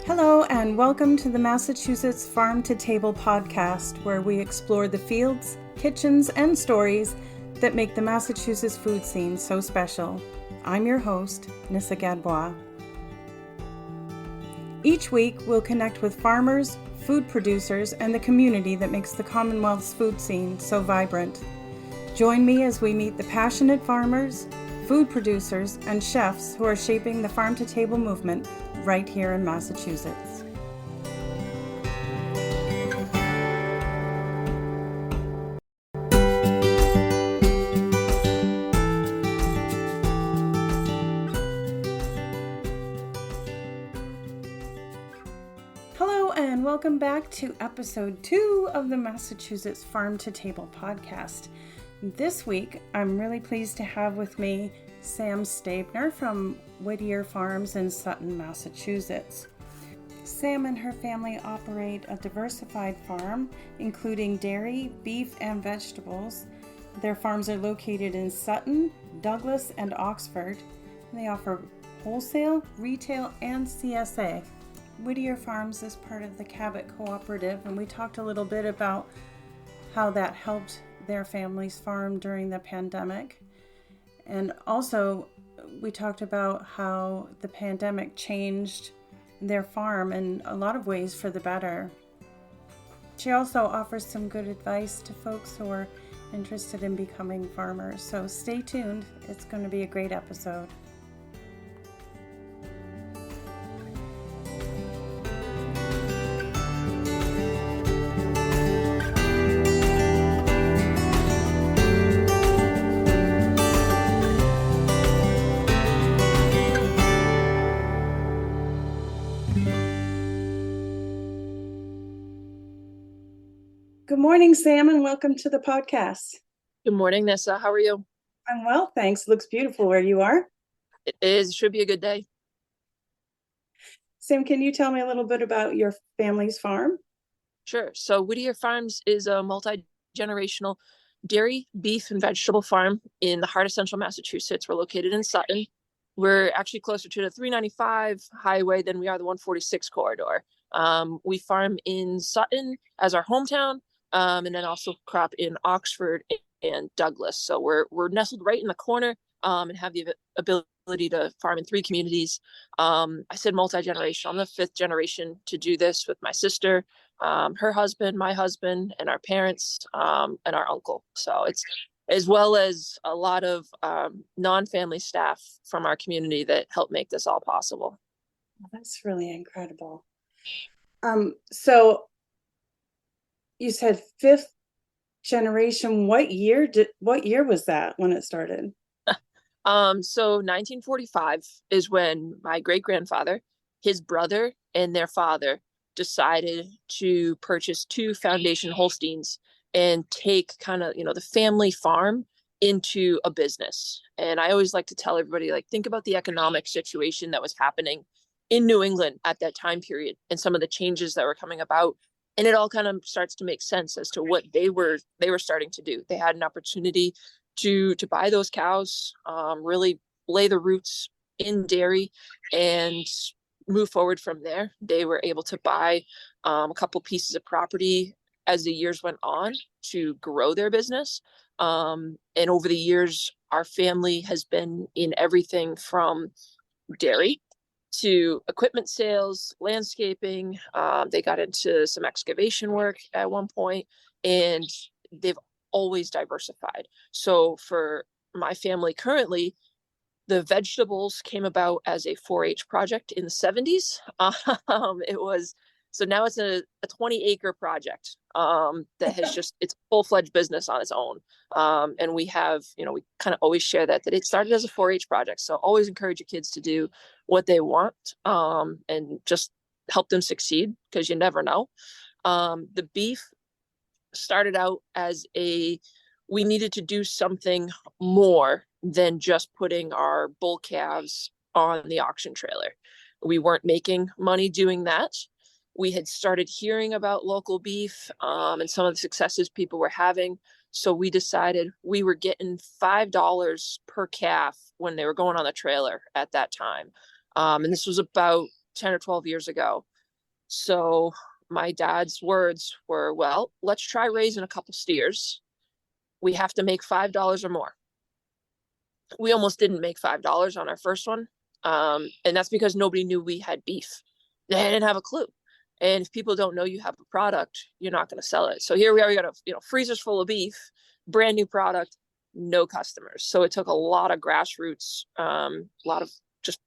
Hello, and welcome to the Massachusetts Farm to Table podcast, where we explore the fields, kitchens, and stories that make the Massachusetts food scene so special. I'm your host, Nissa. Each week, we'll connect with farmers, food producers, and the community that makes the Commonwealth's food scene so vibrant. Join me as we meet the passionate farmers, food producers, and chefs who are shaping the farm to table movement right here in Massachusetts. Hello, and welcome back to episode 2 of the Massachusetts Farm to Table podcast. This week, I'm really pleased to have with me Sam Staebner from Whittier Farms in Sutton, Massachusetts. Sam and her family operate a diversified farm, including dairy, beef, and vegetables. Their farms are located in Sutton, Douglas, and Oxford. They offer wholesale, retail, and CSA. Whittier Farms is part of the Cabot Cooperative, and we talked a little bit about how that helped their family's farm during the pandemic. And also, we talked about how the pandemic changed their farm in a lot of ways for the better. She also offers some good advice to folks who are interested in becoming farmers. So stay tuned. It's going to be a great episode. Good morning, Sam, and welcome to the podcast. Good morning, Nissa. How are you? I'm well, thanks. Looks beautiful where you are. It is. Should be a good day. Sam, can you tell me a little bit about your family's farm? Sure. So Whittier Farms is a multi-generational dairy, beef, and vegetable farm in the heart of central Massachusetts. We're located in Sutton. We're actually closer to the 395 highway than we are the 146 corridor. We farm in Sutton as our hometown. And then also crop in Oxford and Douglas. So we're nestled right in the corner and have the ability to farm in 3 communities. I said multi-generational. I'm the 5th generation to do this with my sister, her husband, my husband, and our parents, and our uncle. So it's as well as a lot of non-family staff from our community that help make this all possible. That's really incredible. So you said 5th generation. What year was that when it started? So 1945 is when my great-grandfather, his brother, and their father decided to purchase 2 foundation Holsteins and take kind of, the family farm into a business. And I always like to tell everybody, think about the economic situation that was happening in New England at that time period and some of the changes that were coming about. And it all kind of starts to make sense as to what they were starting to do. They had an opportunity to buy those cows, really lay the roots in dairy and move forward from there. They were able to buy a couple pieces of property as the years went on to grow their business. And over the years, our family has been in everything from dairy to equipment sales, landscaping. They got into some excavation work at one point, and they've always diversified. So for my family currently, the vegetables came about as a 4-H project in the 70s. So now it's a 20-acre project that has it's full-fledged business on its own. And we have, we kind of always share that it started as a 4-H project. So always encourage your kids to do what they want and just help them succeed, because you never know. The beef started out as we needed to do something more than just putting our bull calves on the auction trailer. We weren't making money doing that. We had started hearing about local beef and some of the successes people were having. So we decided we were getting $5 per calf when they were going on the trailer at that time. And this was about 10 or 12 years ago. So my dad's words were, well, let's try raising a couple steers. We have to make $5 or more. We almost didn't make $5 on our first one. And that's because nobody knew we had beef. They didn't have a clue. And if people don't know you have a product, you're not going to sell it. So here we are, we got freezers full of beef, brand new product, no customers. So it took a lot of grassroots, a lot of just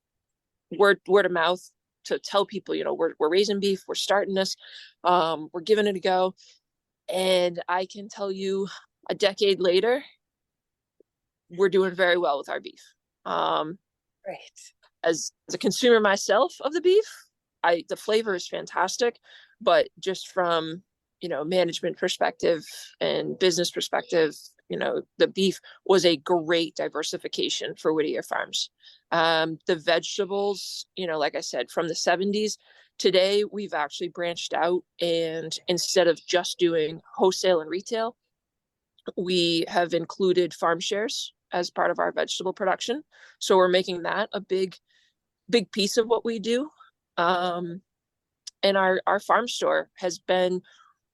word of mouth to tell people, we're raising beef, we're starting this, we're giving it a go. And I can tell you, a decade later, we're doing very well with our beef. Right. As a consumer myself of the beef, the flavor is fantastic, but just from management perspective and business perspective, the beef was a great diversification for Whittier Farms. The vegetables, like I said, from the 70s, today we've actually branched out, and instead of just doing wholesale and retail, we have included farm shares as part of our vegetable production. So we're making that a big piece of what we do. And our farm store has been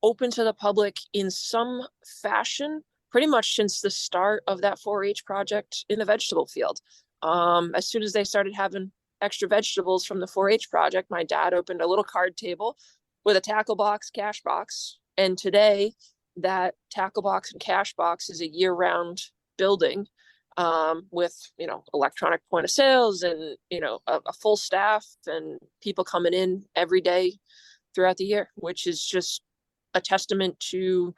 open to the public in some fashion pretty much since the start of that 4-H project in the vegetable field. As soon as they started having extra vegetables from the 4-H project, my dad opened a little card table with a tackle box, cash box. And today that tackle box and cash box is a year-round building, with electronic point of sales and a full staff and people coming in every day throughout the year, which is just a testament to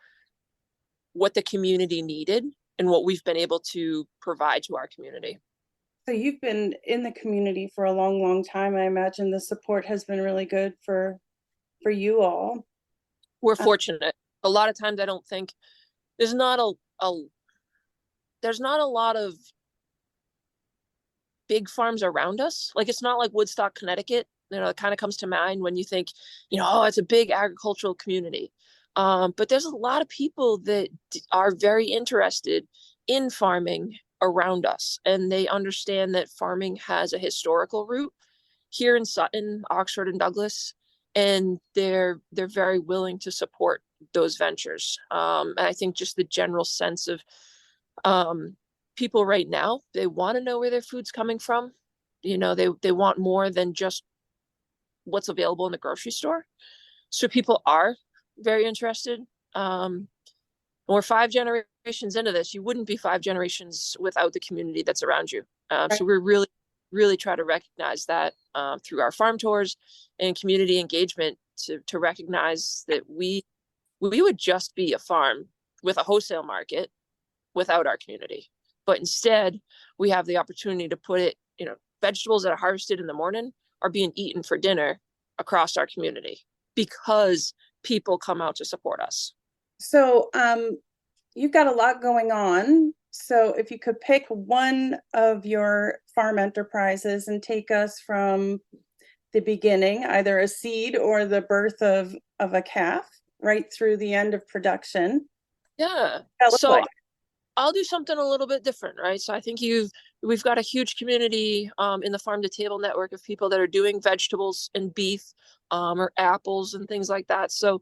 what the community needed and what we've been able to provide to our community. So you've been in the community for a long, long time. I imagine the support has been really good for you all. We're fortunate. A lot of times I don't think there's not a lot of big farms around us. Like, it's not like Woodstock, Connecticut. It kind of comes to mind when you think, oh, it's a big agricultural community. But there's a lot of people that are very interested in farming around us, and they understand that farming has a historical root here in Sutton, Oxford, and Douglas, and they're very willing to support those ventures. And I think just the general sense of people right now, they want to know where their food's coming from. They want more than just what's available in the grocery store. So people are very interested. We're 5 generations into this. You wouldn't be 5 generations without the community that's around you. So we're really try to recognize that through our farm tours and community engagement to recognize that we would just be a farm with a wholesale market without our community. But instead, we have the opportunity to put it, vegetables that are harvested in the morning are being eaten for dinner across our community because people come out to support us. So you've got a lot going on. So if you could pick one of your farm enterprises and take us from the beginning, either a seed or the birth of a calf, right through the end of production. Yeah. So I'll do something a little bit different, right? So I think we've got a huge community in the Farm to Table network of people that are doing vegetables and beef, or apples and things like that. So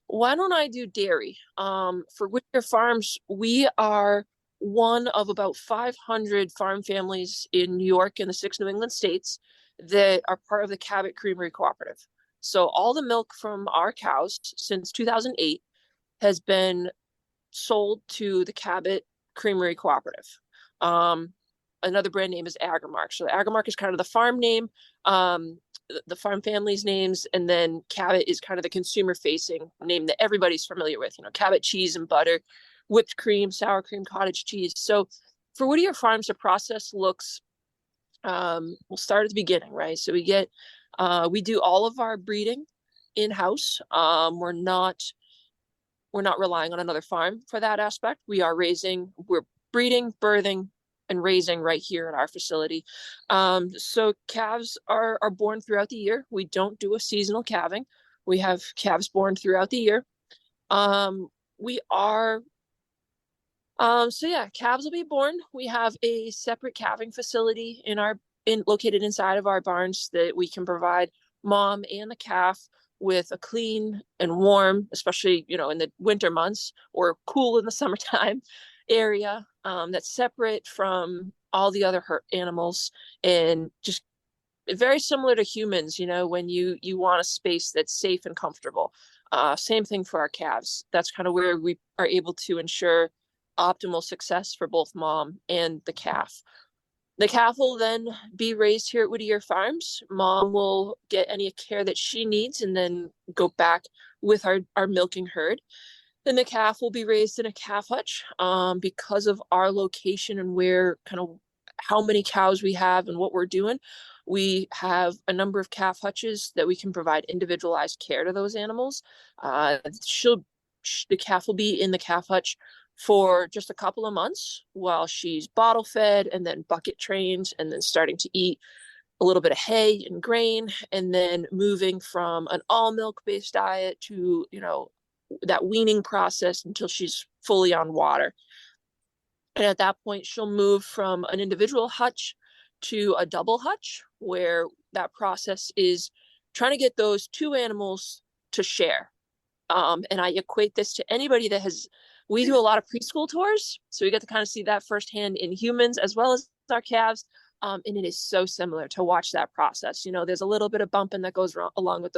why don't I do dairy? For Whittier Farms, we are one of about 500 farm families in New York and the 6 New England states that are part of the Cabot Creamery Cooperative. So all the milk from our cows since 2008 has been sold to the Cabot Creamery Cooperative. Another brand name is Agrimark. So Agrimark is kind of the farm name, the farm family's names, and then Cabot is kind of the consumer facing name that everybody's familiar with. Cabot cheese and butter, whipped cream, sour cream, cottage cheese. So for Whittier Farms, the process looks, we'll start at the beginning, right? So we do all of our breeding in-house. We're not relying on another farm for that aspect. We're breeding, birthing, and raising right here at our facility. So calves are born throughout the year. We don't do a seasonal calving. We have calves born throughout the year. Calves will be born. We have a separate calving facility located inside of our barns that we can provide mom and the calf with a clean and warm, especially, in the winter months, or cool in the summertime area, that's separate from all the other animals, and just very similar to humans, when you want a space that's safe and comfortable. Same thing for our calves. That's kind of where we are able to ensure optimal success for both mom and the calf. The calf will then be raised here at Whittier Farms. Mom will get any care that she needs and then go back with our milking herd. Then the calf will be raised in a calf hutch. Because of our location and where kind of how many cows we have and what we're doing, we have a number of calf hutches that we can provide individualized care to those animals. The calf will be in the calf hutch for just a couple of months while she's bottle fed and then bucket trained and then starting to eat a little bit of hay and grain, and then moving from an all milk based diet to, that weaning process until she's fully on water. And at that point, she'll move from an individual hutch to a double hutch, where that process is trying to get those two animals to share. And I equate this to anybody we do a lot of preschool tours. So we get to kind of see that firsthand in humans as well as our calves. And it is so similar to watch that process. There's a little bit of bumping that goes along with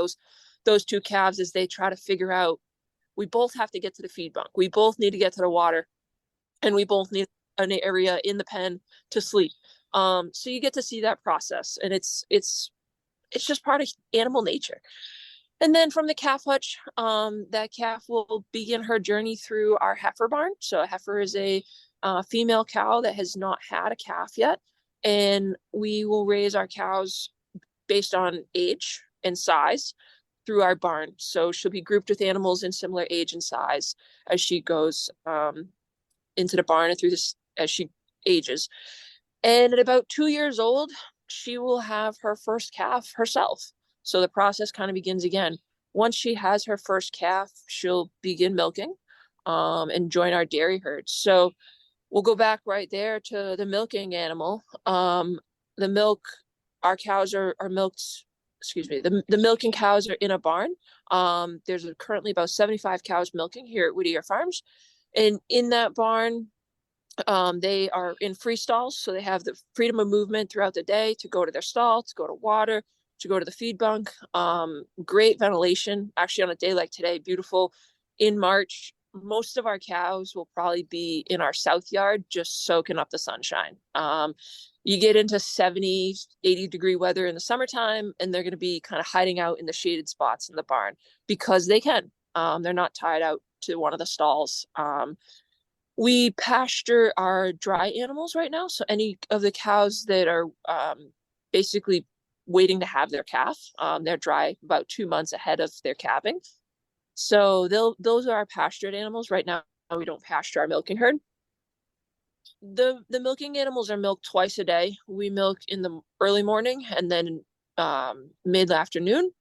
those two calves as they try to figure out, we both have to get to the feed bunk. We both need to get to the water, and we both need an area in the pen to sleep. So you get to see that process, and it's just part of animal nature. And then from the calf hutch, that calf will begin her journey through our heifer barn. So a heifer is a female cow that has not had a calf yet, and we will raise our cows based on age and size through our barn. So she'll be grouped with animals in similar age and size as she goes into the barn and through this as she ages. And at about 2 years old, she will have her first calf herself. So the process kind of begins again. Once she has her first calf, she'll begin milking and join our dairy herd. So we'll go back right there to the milking animal. The milk, our cows are milked, the milking cows are in a barn. There's currently about 75 cows milking here at Whittier Farms. And in that barn, they are in free stalls, so they have the freedom of movement throughout the day to go to their stall, to go to water, to go to the feed bunk. Great ventilation. Actually, on a day like today, beautiful. In March, most of our cows will probably be in our south yard, just soaking up the sunshine. You get into 70, 80-degree weather in the summertime, and they're going to be kind of hiding out in the shaded spots in the barn because they can. They're not tied out to one of the stalls. We pasture our dry animals right now. So any of the cows that are basically waiting to have their calf, they're dry about 2 months ahead of their calving. So those are our pastured animals. Right now, we don't pasture our milking herd. The milking animals are milked twice a day. We milk in the early morning and then mid-afternoon.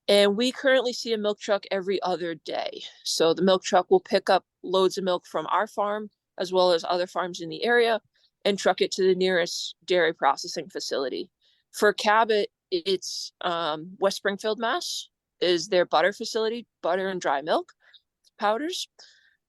And we currently see a milk truck every other day. So the milk truck will pick up loads of milk from our farm as well as other farms in the area and truck it to the nearest dairy processing facility. For Cabot, it's West Springfield, Mass. is their butter facility, butter and dry milk powders.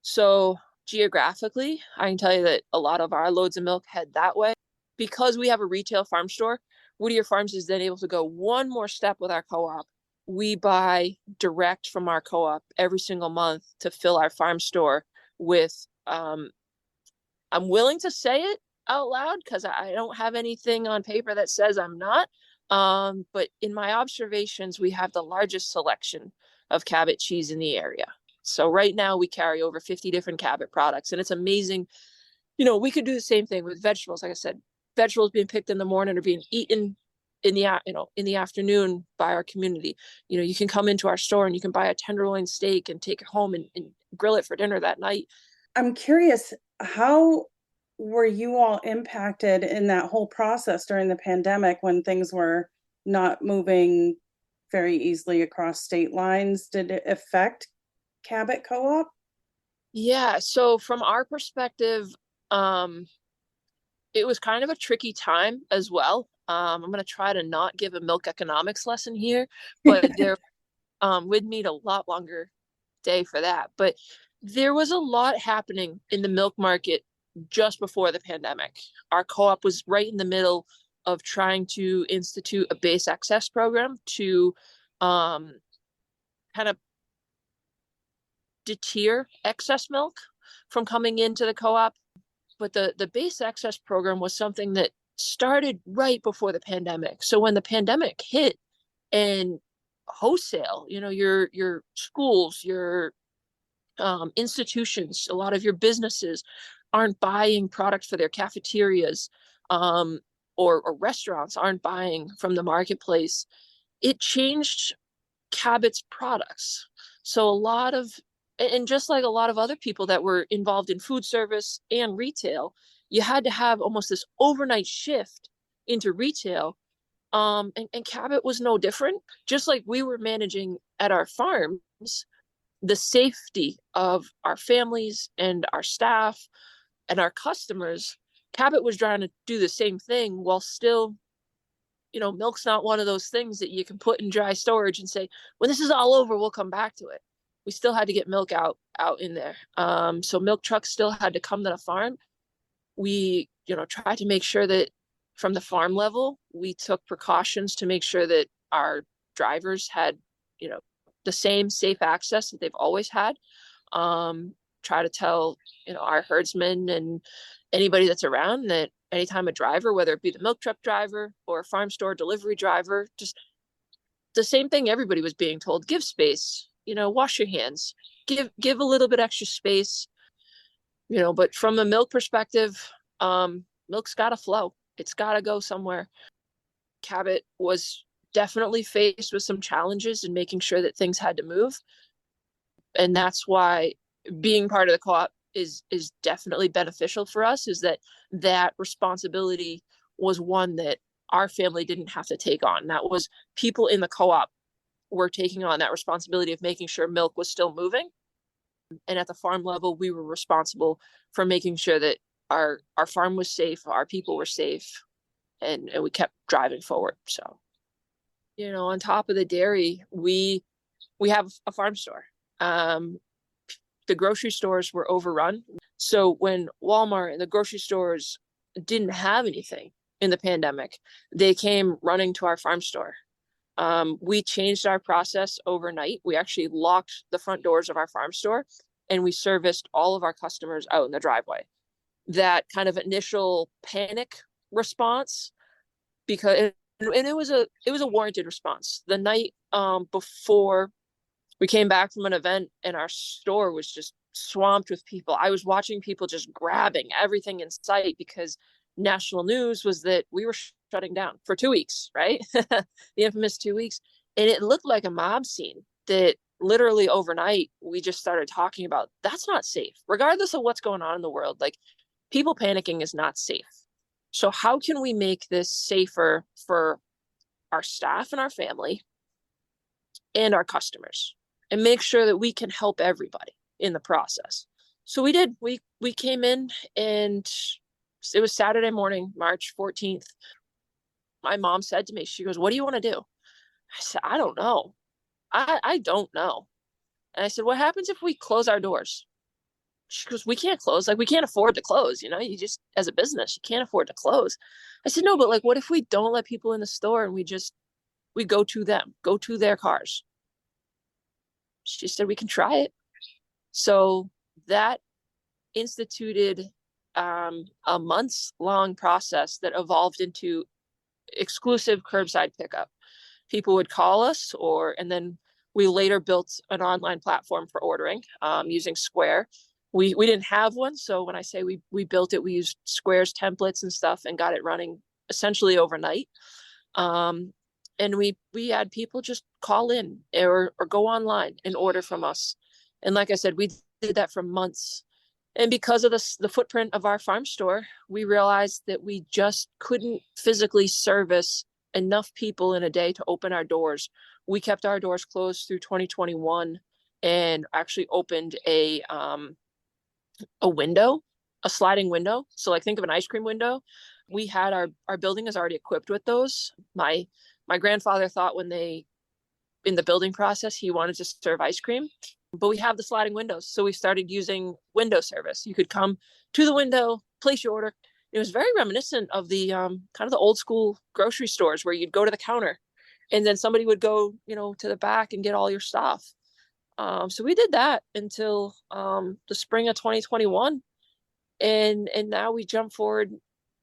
So geographically, I can tell you that a lot of our loads of milk head that way. Because we have a retail farm store, Whittier Farms is then able to go one more step with our co-op. We buy direct from our co-op every single month to fill our farm store with, I'm willing to say it out loud because I don't have anything on paper that says I'm not. But in my observations, we have the largest selection of Cabot cheese in the area. So right now we carry over 50 different Cabot products, and it's amazing. We could do the same thing with vegetables. Like I said, vegetables being picked in the morning or being eaten in the afternoon by our community. You can come into our store and you can buy a tenderloin steak and take it home and grill it for dinner that night. I'm curious, how were you all impacted in that whole process during the pandemic when things were not moving very easily across state lines? Did it affect Cabot Co-op? Yeah, so from our perspective, it was kind of a tricky time as well. I'm going to try to not give a milk economics lesson here, but We'd need a lot longer day for that. But there was a lot happening in the milk market just before the pandemic. Our co-op was right in the middle of trying to institute a base access program to kind of deter excess milk from coming into the co-op. But the base access program was something that started right before the pandemic. So when the pandemic hit and wholesale, your schools, your institutions, a lot of your businesses aren't buying products for their cafeterias, or restaurants aren't buying from the marketplace, it changed Cabot's products. So a lot of, and just like a lot of other people that were involved in food service and retail, you had to have almost this overnight shift into retail. And Cabot was no different. Just like we were managing at our farms the safety of our families and our staff and our customers, Cabot was trying to do the same thing while still, milk's not one of those things that you can put in dry storage and say, when this is all over, we'll come back to it. We still had to get milk out in there. So milk trucks still had to come to the farm. We, tried to make sure that from the farm level, we took precautions to make sure that our drivers had, the same safe access that they've always had. Try to tell, our herdsmen and anybody that's around that anytime a driver, whether it be the milk truck driver or a farm store delivery driver, just the same thing everybody was being told: give space, wash your hands, give a little bit extra space, but from a milk perspective, milk's got to flow. It's got to go somewhere. Cabot was definitely faced with some challenges in making sure that things had to move. And that's why being part of the co-op is definitely beneficial for us, is that responsibility was one that our family didn't have to take on. That was people in the co-op were taking on that responsibility of making sure milk was still moving. And at the farm level, we were responsible for making sure that our farm was safe, our people were safe, and we kept driving forward. So, on top of the dairy, we have a farm store. The grocery stores were overrun. So when Walmart and the grocery stores didn't have anything in the pandemic, they came running to our farm store. We changed our process overnight. We actually locked the front doors of our farm store and we serviced all of our customers out in the driveway. That kind of initial panic response, because it was a warranted response. The night before we came back from an event and our store was just swamped with people. I was watching people just grabbing everything in sight because national news was that we were shutting down for 2 weeks, right? The infamous 2 weeks. And it looked like a mob scene that literally overnight we just started talking about. That's not safe, regardless of what's going on in the world. Like, people panicking is not safe. So how can we make this safer for our staff and our family and our customers, and make sure that we can help everybody in the process? So we did. We came in, and it was Saturday morning, March 14th. My mom said to me, she goes, "What do you want to do?" I said, "I don't know. I don't know." And I said, "What happens if we close our doors?" She goes, "We can't close. Like, we can't afford to close. You just, as a business, you can't afford to close." I said, "No, but like, what if we don't let people in the store and we go to them, go to their cars?" She said, "We can try it." So that instituted a months-long process that evolved into exclusive curbside pickup. People would call us, and then we later built an online platform for ordering using Square. We didn't have one, so when I say we built it, we used Square's templates and stuff and got it running essentially overnight. And we had people just call in or go online and order from us. And like I said, we did that for months. And because of the footprint of our farm store, we realized that we just couldn't physically service enough people in a day to open our doors. We kept our doors closed through 2021 and actually opened a window, a sliding window. So like, think of an ice cream window. We had our building is already equipped with those. My grandfather thought when they in the building process, he wanted to serve ice cream, but we have the sliding windows. So we started using window service. You could come to the window, place your order. It was very reminiscent of the kind of the old school grocery stores where you'd go to the counter and then somebody would go, to the back and get all your stuff. So we did that until the spring of 2021. And now we jump forward,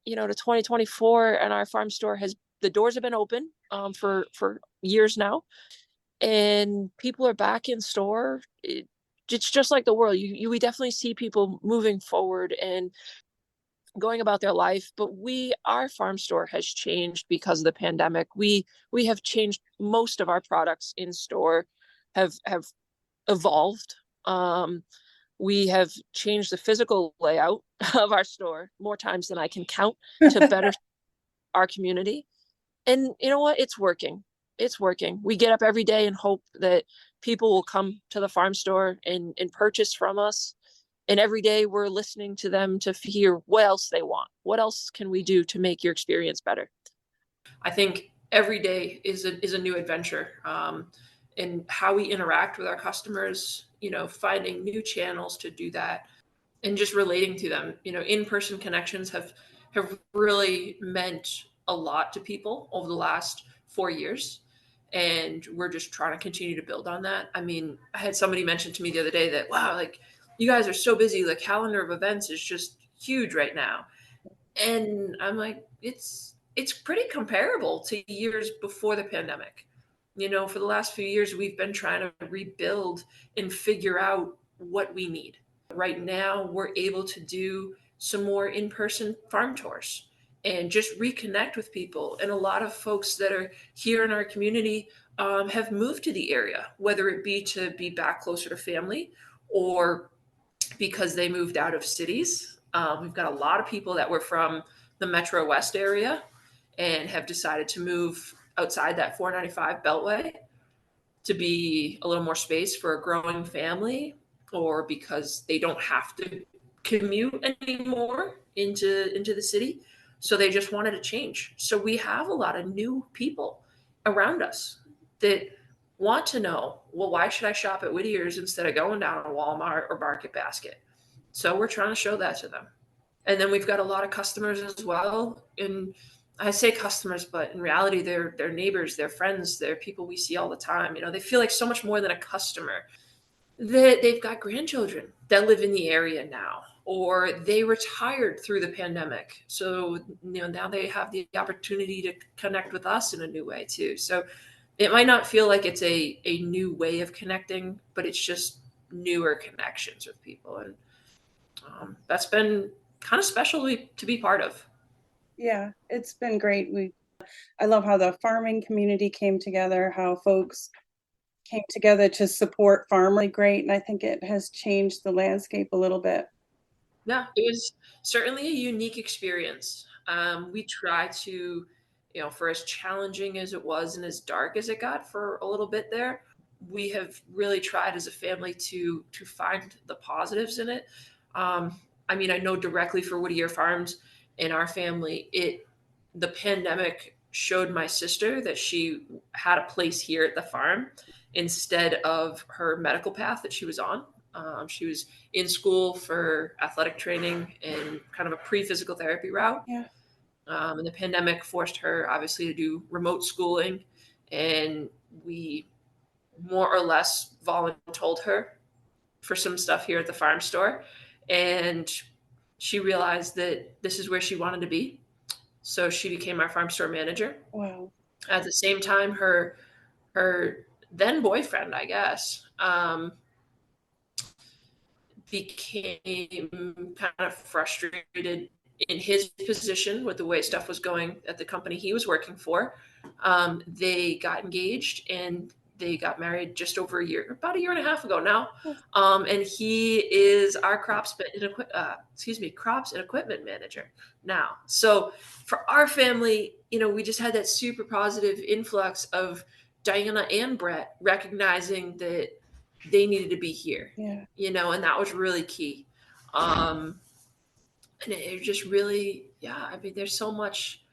to 2024, and our farm store the doors have been open for years now, and people are back in store. It's just like the world. We definitely see people moving forward and going about their life, but our farm store has changed because of the pandemic. We have changed. Most of our products in store have evolved. We have changed the physical layout of our store more times than I can count to better our community. And you know what? It's working. It's working. We get up every day and hope that people will come to the farm store and purchase from us. And every day we're listening to them to hear what else they want. What else can we do to make your experience better? I think every day is a new adventure. And how we interact with our customers, finding new channels to do that and just relating to them. In-person connections have really meant a lot to people over the last 4 years. And we're just trying to continue to build on that. I mean, I had somebody mention to me the other day that, wow, like you guys are so busy. The calendar of events is just huge right now. And I'm like, it's pretty comparable to years before the pandemic. For the last few years, we've been trying to rebuild and figure out what we need. Right now, we're able to do some more in-person farm tours and just reconnect with people. And a lot of folks that are here in our community have moved to the area, whether it be to be back closer to family or because they moved out of cities. We've got a lot of people that were from the Metro West area and have decided to move outside that 495 beltway to be a little more space for a growing family, or because they don't have to commute anymore into the city. So they just wanted to change. So we have a lot of new people around us that want to know, well, why should I shop at Whittier's instead of going down to Walmart or Market Basket? So we're trying to show that to them. And then we've got a lot of customers as well. And I say customers, but in reality, they're neighbors, they're friends, they're people we see all the time. They feel like so much more than a customer. They've got grandchildren that live in the area now, or they retired through the pandemic. So, now they have the opportunity to connect with us in a new way too. So it might not feel like it's a new way of connecting, but it's just newer connections with people. And that's been kind of special to be part of. Yeah, it's been great. I love how the farming community came together, how folks came together to support farmers. Great, and I think it has changed the landscape a little bit. Yeah, it was certainly a unique experience. We try to, for as challenging as it was and as dark as it got for a little bit there, we have really tried as a family to find the positives in it. I mean, I know directly for Whittier Farms in our family, the pandemic showed my sister that she had a place here at the farm instead of her medical path that she was on. She was in school for athletic training and kind of a pre-physical therapy route. Yeah. And the pandemic forced her obviously to do remote schooling, and we more or less voluntold her for some stuff here at the farm store. And she realized that this is where she wanted to be. So she became our farm store manager. Wow. At the same time, her then boyfriend, I guess, became kind of frustrated in his position with the way stuff was going at the company he was working for. They got engaged and they got married just over about a year and a half ago now. And he is our crops and equipment manager now. So for our family, we just had that super positive influx of Diana and Brett recognizing that they needed to be here. Yeah. And that was really key. And it just really, yeah, I mean, there's so much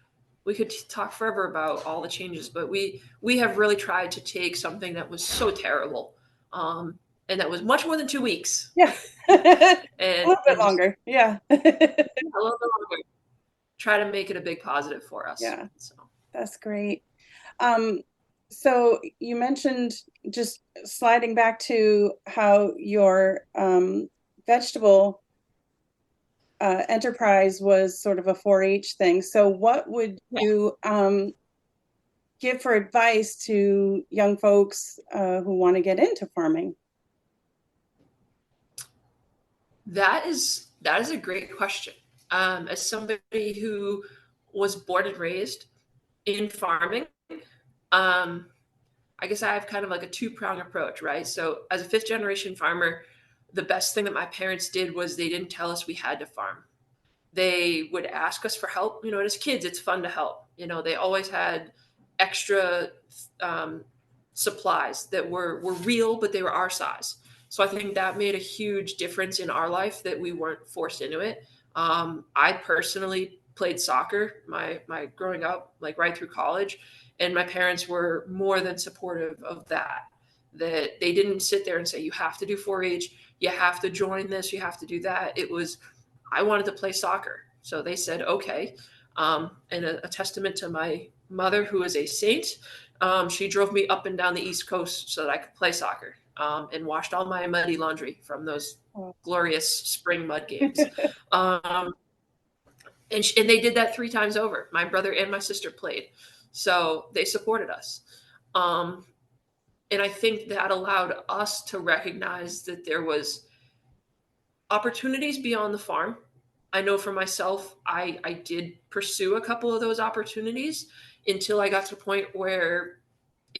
we could talk forever about all the changes, but we have really tried to take something that was so terrible, and that was much more than 2 weeks, Yeah. A and little bit just longer. Yeah. a little bit longer, try to make it a big positive for us. Yeah, So that's great. Um, so you mentioned, just sliding back to how your vegetable enterprise was sort of a 4-H thing. So what would yeah, you give for advice to young folks who want to get into farming? that is a great question. As somebody who was born and raised in farming, um, I guess I have kind of like a two-pronged approach, right? So as a fifth generation farmer, the best thing that my parents did was they didn't tell us we had to farm. They would ask us for help. And as kids, it's fun to help. They always had extra um, supplies that were real, but they were our size. So I think that made a huge difference in our life that we weren't forced into it. I personally played soccer my growing up, like right through college, and my parents were more than supportive of that. That they didn't sit there and say you have to do 4-H, you have to join this, you have to do that. It was I wanted to play soccer. So they said, okay. And a testament to my mother, who is a saint, she drove me up and down the East Coast so that I could play soccer, and washed all my muddy laundry from those Oh. glorious spring mud games. Um, and they did that 3 times over. My brother and my sister played. So they supported us. Um, and I think that allowed us to recognize that there was opportunities beyond the farm. I know for myself, I did pursue a couple of those opportunities until I got to a point where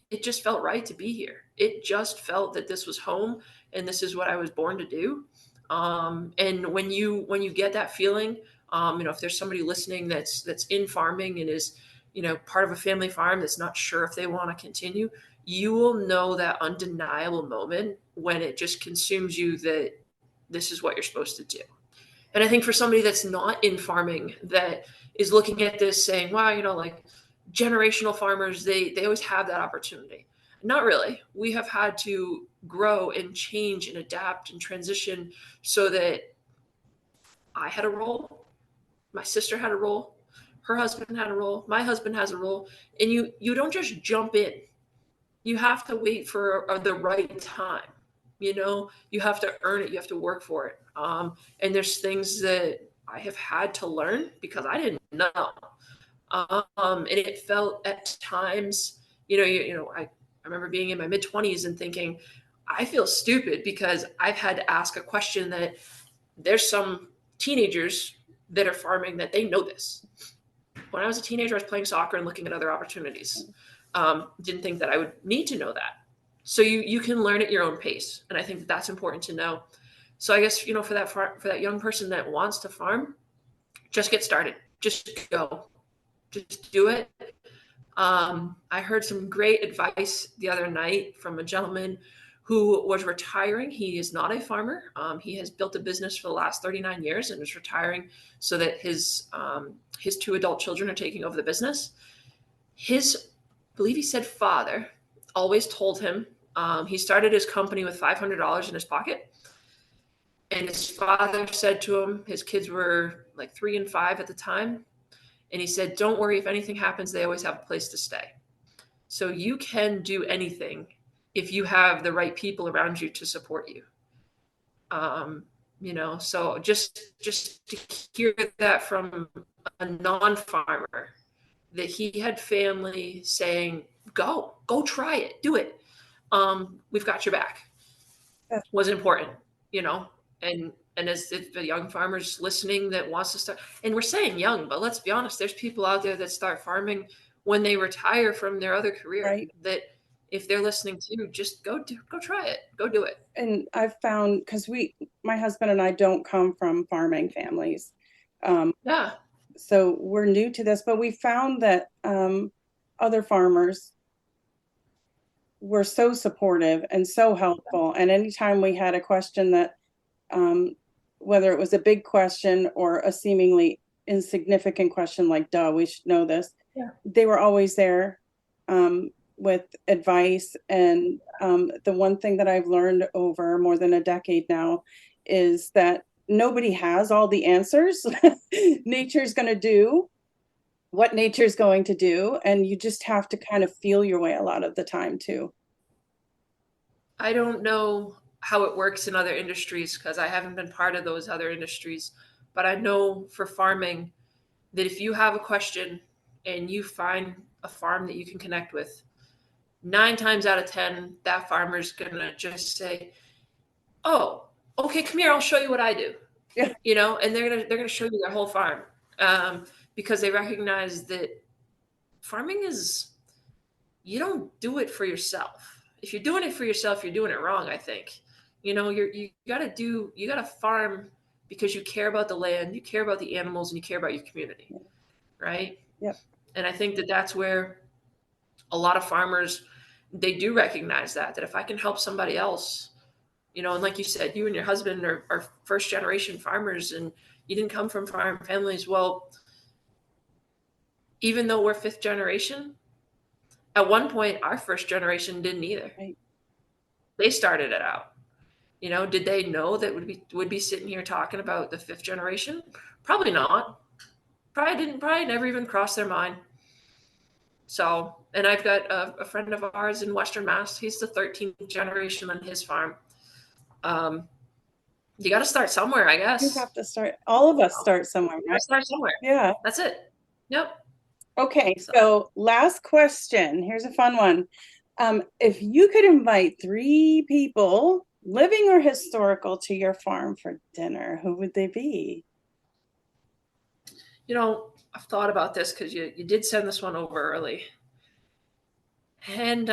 it just felt right to be here. It just felt that this was home and this is what I was born to do. And when you get that feeling, if there's somebody listening that's in farming and is, part of a family farm that's not sure if they want to continue, you will know that undeniable moment when it just consumes you that this is what you're supposed to do. And I think for somebody that's not in farming, that is looking at this saying, wow, like generational farmers, they always have that opportunity. Not really. We have had to grow and change and adapt and transition so that I had a role, my sister had a role, her husband had a role, my husband has a role, and you don't just jump in. You have to wait for the right time. You have to earn it. You have to work for it. And there's things that I have had to learn because I didn't know. And it felt at times, I remember being in my mid 20s and thinking, I feel stupid because I've had to ask a question that there's some teenagers that are farming that they know this. When I was a teenager, I was playing soccer and looking at other opportunities. Didn't think that I would need to know that. So you can learn at your own pace, and I think that's important to know. So I guess for that young person that wants to farm, just get started. Just go. Just do it. I heard some great advice the other night from a gentleman who was retiring. He is not a farmer. He has built a business for the last 39 years and is retiring so that his 2 adult children are taking over the business. His, I believe he said, father always told him, he started his company with $500 in his pocket. And his father said to him, his kids were like 3 and 5 at the time. And he said, don't worry, if anything happens, they always have a place to stay. So you can do anything if you have the right people around you to support you. So just to hear that from a non-farmer, that he had family saying, go try it, do it. We've got your back, was important, and as the young farmers listening that wants to start, and we're saying young, but let's be honest, there's people out there that start farming when they retire from their other career, Right. that if they're listening to, just go try it, go do it. And I've found, because my husband and I don't come from farming families. Yeah. So we're new to this, but we found that other farmers were so supportive and so helpful. And anytime we had a question that, whether it was a big question or a seemingly insignificant question like, duh, we should know this, they were always there with advice. And the one thing that I've learned over more than a decade now is that nobody has all the answers. Nature's going to do what nature's going to do, and you just have to kind of feel your way a lot of the time too. I don't know how it works in other industries because I haven't been part of those other industries, but I know for farming that if you have a question and you find a farm that you can connect with, 9 times out of 10, that farmer's gonna just say, "Oh, okay, come here, I'll show you what I do." Yeah. And they're gonna show you their whole farm, because they recognize that farming is, you don't do it for yourself. If you're doing it for yourself, you're doing it wrong, I think. You gotta farm because you care about the land, you care about the animals, and you care about your community, right? Yep. And I think that that's where a lot of farmers, they do recognize that if I can help somebody else, and like you said, you and your husband are first generation farmers, and you didn't come from farm families. Well, even though we're fifth generation, at one point our first generation didn't either. Right. They started it out. Did they know that would be sitting here talking about the fifth generation? Probably not. Probably never even crossed their mind. So, and I've got a friend of ours in Western Mass. He's the 13th generation on his farm. You got to start somewhere, I guess. You have to start. All of us start somewhere, right? Start somewhere. Yeah. That's it. Yep. Okay. So last question. Here's a fun one. If you could invite 3 people, living or historical, to your farm for dinner, who would they be? I've thought about this because you did send this one over early. And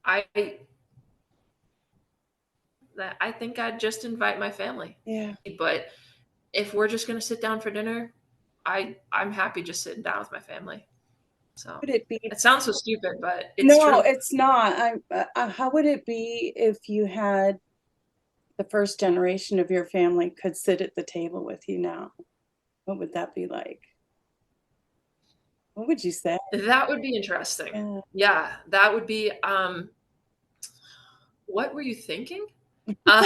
I think I'd just invite my family. Yeah. But if we're just going to sit down for dinner, I'm happy just sitting down with my family. So Would it be? It sounds so stupid, but it's No, true. it's not. How would it be if you had the first generation of your family could sit at the table with you now? What would that be like? What would you say? That would be interesting. Yeah, that would be. What were you thinking? For a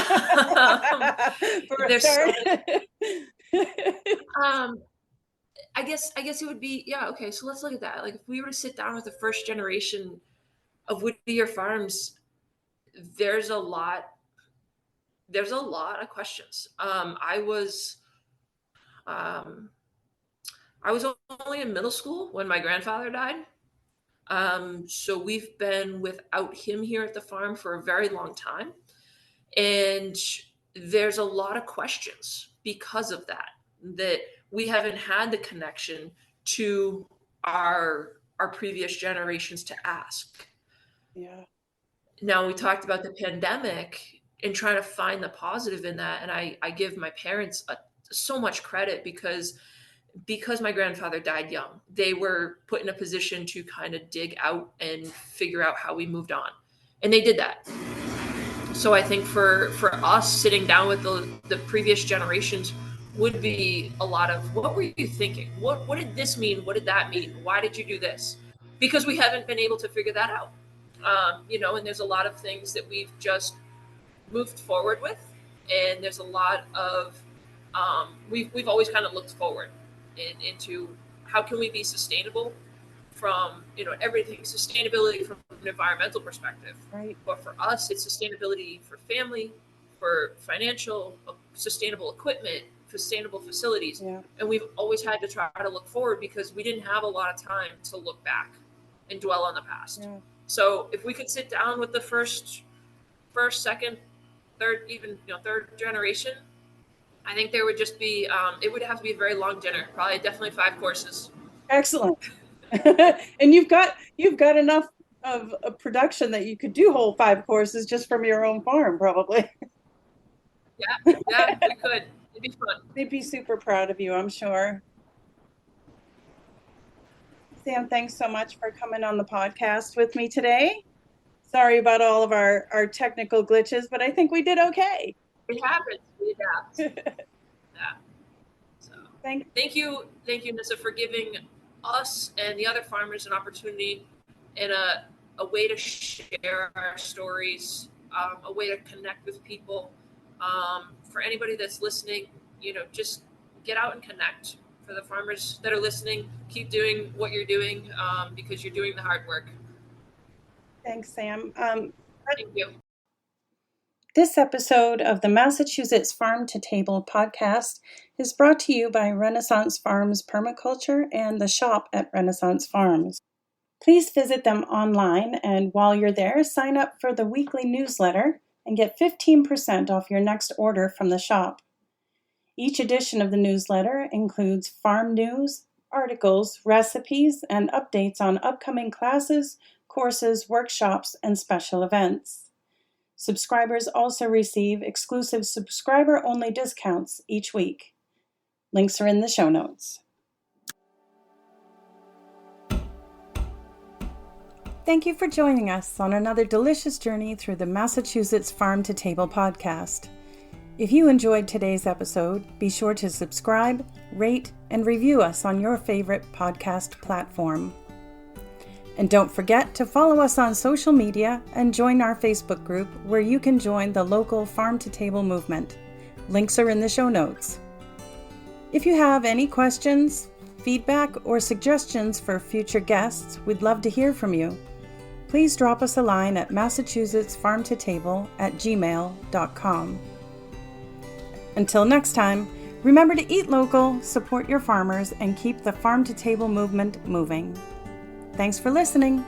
start. I guess it would be, yeah, okay, so let's look at that. Like if we were to sit down with the first generation of Whittier farms, there's a lot of questions. I was only in middle school when my grandfather died. So we've been without him here at the farm for a very long time. And there's a lot of questions because of that we haven't had the connection to our previous generations to ask. Yeah. Now we talked about the pandemic and trying to find the positive in that. And I give my parents so much credit because my grandfather died young. They were put in a position to kind of dig out and figure out how we moved on. And they did that. So I think for us sitting down with the previous generations would be a lot of, what were you thinking? What did this mean? What did that mean? Why did you do this? Because we haven't been able to figure that out. And there's a lot of things that we've just moved forward with. And there's a lot of, we've always kind of looked forward into how can we be sustainable from everything, sustainability from an environmental perspective, right? But for us, it's sustainability for family, for financial, sustainable equipment, sustainable facilities. Yeah. And we've always had to try to look forward because we didn't have a lot of time to look back and dwell on the past. Yeah. So if we could sit down with the first, second, third, even third generation, I think there would just be it would have to be a very long dinner, probably definitely 5 courses. Excellent. And you've got enough of a production that you could do whole 5 courses just from your own farm, probably. Yeah, we could. It'd be fun. They'd be super proud of you, I'm sure. Sam, thanks so much for coming on the podcast with me today. Sorry about all of our technical glitches, but I think we did okay. It happens. We adapt. Yeah. So. Thank you, Nissa, for giving us and the other farmers an opportunity and a way to share our stories, a way to connect with people. For anybody that's listening, just get out and connect. For the farmers that are listening, keep doing what you're doing, because you're doing the hard work. Thanks, Sam. Thank you. This episode of the Massachusetts Farm to Table podcast is brought to you by Renaissance Farms Permaculture and the shop at Renaissance Farms. Please visit them online, and while you're there, sign up for the weekly newsletter and get 15% off your next order from the shop. Each edition of the newsletter includes farm news, articles, recipes, and updates on upcoming classes, courses, workshops, and special events. Subscribers also receive exclusive subscriber-only discounts each week. Links are in the show notes. Thank you for joining us on another delicious journey through the Massachusetts Farm to Table podcast. If you enjoyed today's episode, be sure to subscribe, rate, and review us on your favorite podcast platform. And don't forget to follow us on social media and join our Facebook group where you can join the local Farm to Table movement. Links are in the show notes. If you have any questions, feedback, or suggestions for future guests, we'd love to hear from you. Please drop us a line at massachusettsfarmtotable@gmail.com. Until next time, remember to eat local, support your farmers, and keep the Farm to Table movement moving. Thanks for listening.